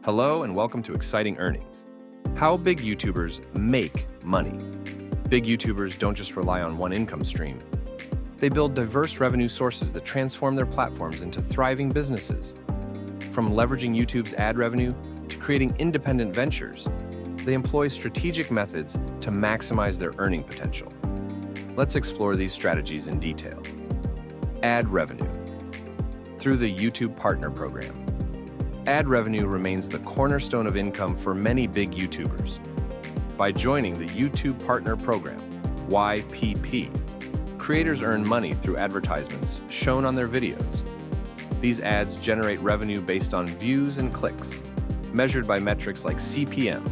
Hello and welcome to Exciting Earnings. How big YouTubers make money. Big YouTubers don't just rely on one income stream. They build diverse revenue sources that transform their platforms into thriving businesses. From leveraging YouTube's ad revenue to creating independent ventures, they employ strategic methods to maximize their earning potential. Let's explore these strategies in detail. Ad revenue. Through the YouTube Partner Program. Ad revenue remains the cornerstone of income for many big YouTubers. By joining the YouTube Partner Program, YPP, creators earn money through advertisements shown on their videos. These ads generate revenue based on views and clicks, measured by metrics like CPM,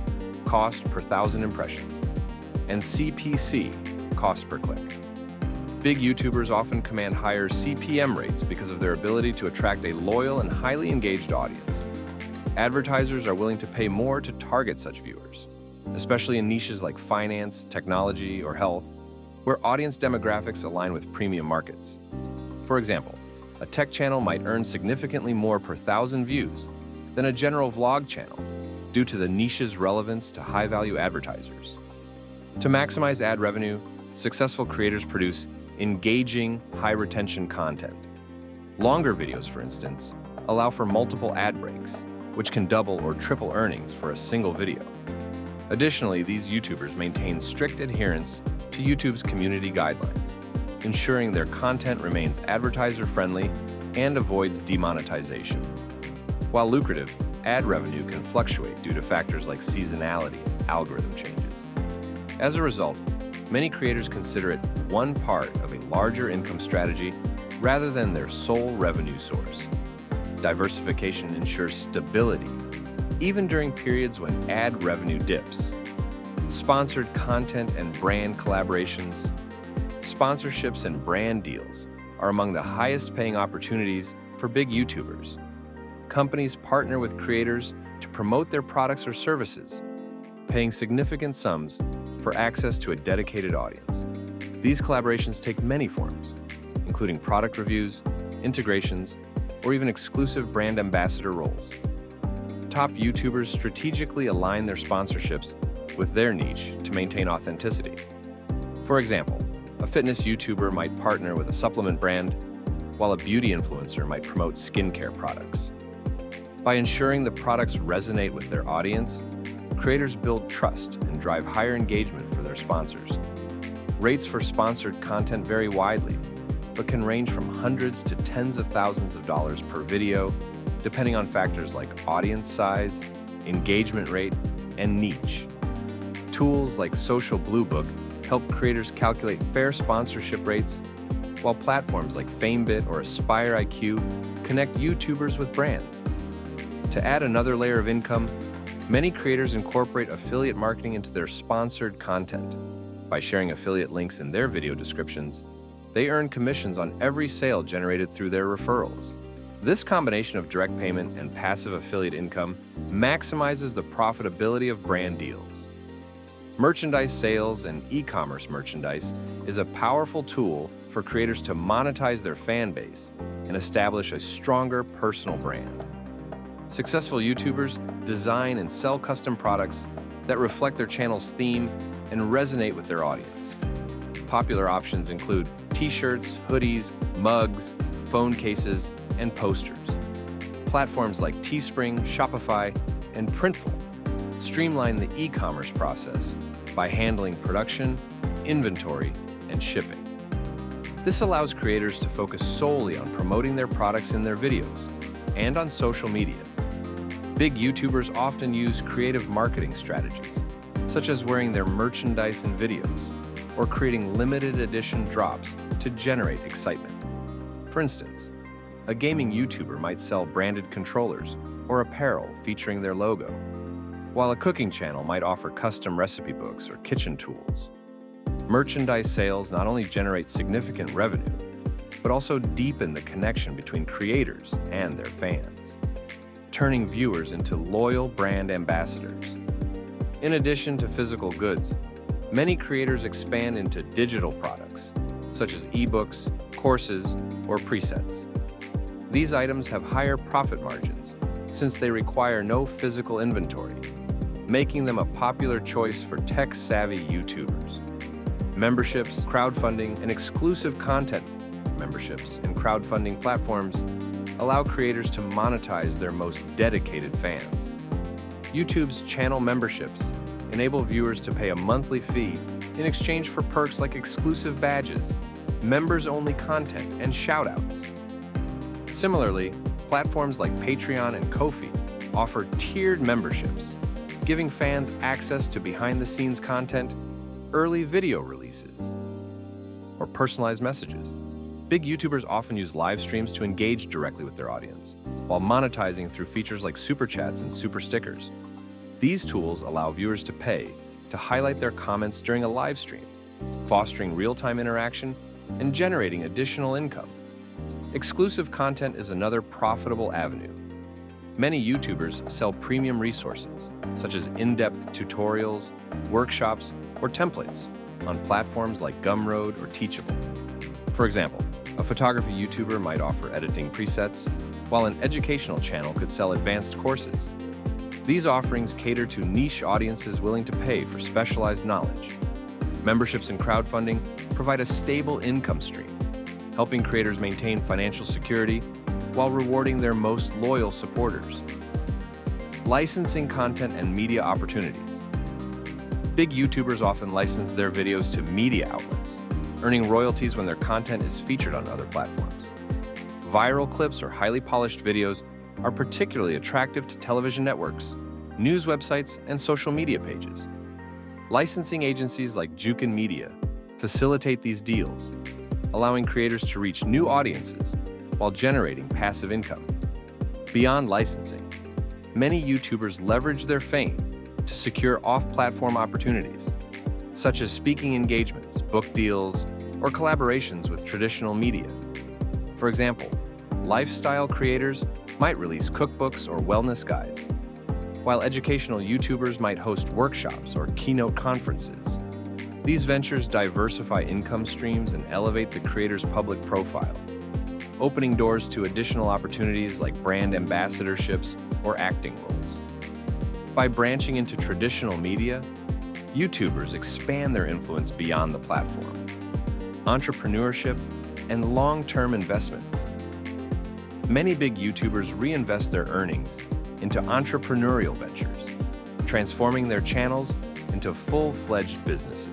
cost per thousand impressions, and CPC, cost per click. Big YouTubers often command higher CPM rates because of their ability to attract a loyal and highly engaged audience. Advertisers are willing to pay more to target such viewers, especially in niches like finance, technology, or health, where audience demographics align with premium markets. For example, a tech channel might earn significantly more per thousand views than a general vlog channel due to the niche's relevance to high-value advertisers. To maximize ad revenue, successful creators produce engaging, high-retention content. Longer videos, for instance, allow for multiple ad breaks, which can double or triple earnings for a single video. Additionally, these YouTubers maintain strict adherence to YouTube's community guidelines, ensuring their content remains advertiser-friendly and avoids demonetization. While lucrative, ad revenue can fluctuate due to factors like seasonality and algorithm changes. As a result, many creators consider it one part of a larger income strategy rather than their sole revenue source. Diversification ensures stability, even during periods when ad revenue dips. Sponsored content and brand collaborations. Sponsorships and brand deals are among the highest paying opportunities for big YouTubers. Companies partner with creators to promote their products or services, paying significant sums for access to a dedicated audience. These collaborations take many forms, including product reviews, integrations, or even exclusive brand ambassador roles. Top YouTubers strategically align their sponsorships with their niche to maintain authenticity. For example, a fitness YouTuber might partner with a supplement brand, while a beauty influencer might promote skincare products. By ensuring the products resonate with their audience, creators build trust and drive higher engagement for their sponsors. Rates for sponsored content vary widely, but can range from hundreds to tens of thousands of dollars per video, depending on factors like audience size, engagement rate, and niche. Tools like Social Blue Book help creators calculate fair sponsorship rates, while platforms like FameBit or Aspire IQ connect YouTubers with brands. To add another layer of income, many creators incorporate affiliate marketing into their sponsored content. By sharing affiliate links in their video descriptions, they earn commissions on every sale generated through their referrals. This combination of direct payment and passive affiliate income maximizes the profitability of brand deals. Merchandise sales and e-commerce merchandise is a powerful tool for creators to monetize their fan base and establish a stronger personal brand. Successful YouTubers design and sell custom products that reflect their channel's theme and resonate with their audience. Popular options include t-shirts, hoodies, mugs, phone cases, and posters. Platforms like Teespring, Shopify, and Printful streamline the e-commerce process by handling production, inventory, and shipping. This allows creators to focus solely on promoting their products in their videos and on social media. Big YouTubers often use creative marketing strategies, such as wearing their merchandise in videos or creating limited edition drops to generate excitement. For instance, a gaming YouTuber might sell branded controllers or apparel featuring their logo, while a cooking channel might offer custom recipe books or kitchen tools. Merchandise sales not only generate significant revenue, but also deepen the connection between creators and their fans, turning viewers into loyal brand ambassadors. In addition to physical goods, many creators expand into digital products, such as ebooks, courses, or presets. These items have higher profit margins, since they require no physical inventory, making them a popular choice for tech-savvy YouTubers. Memberships, crowdfunding, and exclusive content memberships and crowdfunding platforms allow creators to monetize their most dedicated fans. YouTube's channel memberships enable viewers to pay a monthly fee in exchange for perks like exclusive badges, members-only content, and shoutouts. Similarly, platforms like Patreon and Ko-fi offer tiered memberships, giving fans access to behind-the-scenes content, early video releases, or personalized messages. Big YouTubers often use live streams to engage directly with their audience, while monetizing through features like super chats and super stickers. These tools allow viewers to pay to highlight their comments during a live stream, fostering real-time interaction and generating additional income. Exclusive content is another profitable avenue. Many YouTubers sell premium resources, such as in-depth tutorials, workshops, or templates on platforms like Gumroad or Teachable. For example, a photography YouTuber might offer editing presets, while an educational channel could sell advanced courses. These offerings cater to niche audiences willing to pay for specialized knowledge. Memberships and crowdfunding provide a stable income stream, helping creators maintain financial security while rewarding their most loyal supporters. Licensing content and media opportunities. Big YouTubers often license their videos to media outlets, earning royalties when their content is featured on other platforms. Viral clips or highly polished videos are particularly attractive to television networks, news websites, and social media pages. Licensing agencies like Jukin Media facilitate these deals, allowing creators to reach new audiences while generating passive income. Beyond licensing, many YouTubers leverage their fame to secure off-platform opportunities, such as speaking engagements, book deals, or collaborations with traditional media. For example, lifestyle creators might release cookbooks or wellness guides, while educational YouTubers might host workshops or keynote conferences. These ventures diversify income streams and elevate the creator's public profile, opening doors to additional opportunities like brand ambassadorships or acting roles. By branching into traditional media, YouTubers expand their influence beyond the platform. Entrepreneurship and long-term investments. Many big YouTubers reinvest their earnings into entrepreneurial ventures, transforming their channels into full-fledged businesses.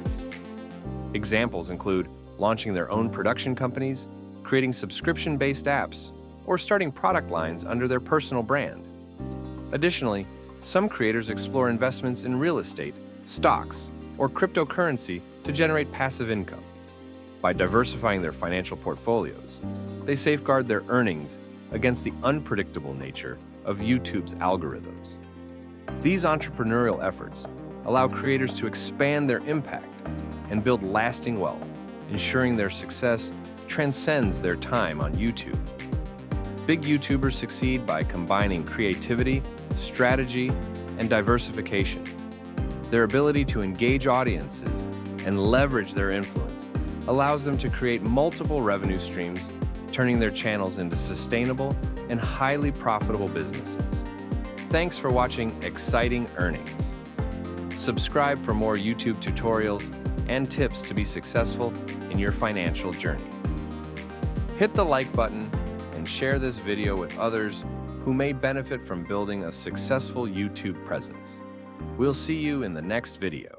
Examples include launching their own production companies, creating subscription-based apps, or starting product lines under their personal brand. Additionally, some creators explore investments in real estate, stocks, or cryptocurrency to generate passive income. By diversifying their financial portfolios, they safeguard their earnings against the unpredictable nature of YouTube's algorithms. These entrepreneurial efforts allow creators to expand their impact and build lasting wealth, ensuring their success transcends their time on YouTube. Big YouTubers succeed by combining creativity, strategy, and diversification. Their ability to engage audiences and leverage their influence allows them to create multiple revenue streams, turning their channels into sustainable and highly profitable businesses. Thanks for watching Exciting Earnings. Subscribe for more YouTube tutorials and tips to be successful in your financial journey. Hit the like button and share this video with others who may benefit from building a successful YouTube presence. We'll see you in the next video.